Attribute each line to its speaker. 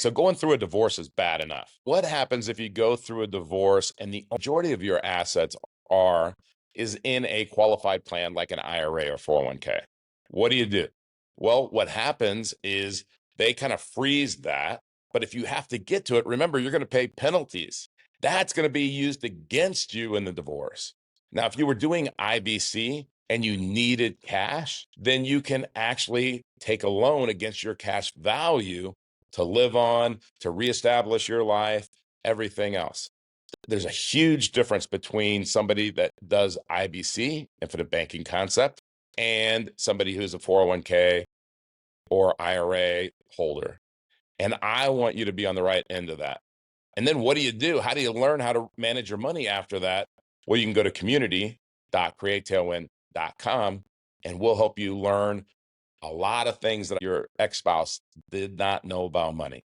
Speaker 1: so going through a divorce is bad enough. What happens if you go through a divorce and the majority of your assets is in a qualified plan like an IRA or 401k? What do? Well, what happens is they kind of freeze that. But if you have to get to it, remember, you're going to pay penalties. That's going to be used against you in the divorce. Now, if you were doing IBC and you needed cash, then you can actually take a loan against your cash value to live on, to reestablish your life, everything else. There's a huge difference between somebody that does IBC, infinite banking concept, and somebody who's a 401k or IRA holder. And I want you to be on the right end of that. And then what do? How do you learn how to manage your money after that? Well, you can go to community.createtailwind.com and we'll help you learn a lot of things that your ex-spouse did not know about money.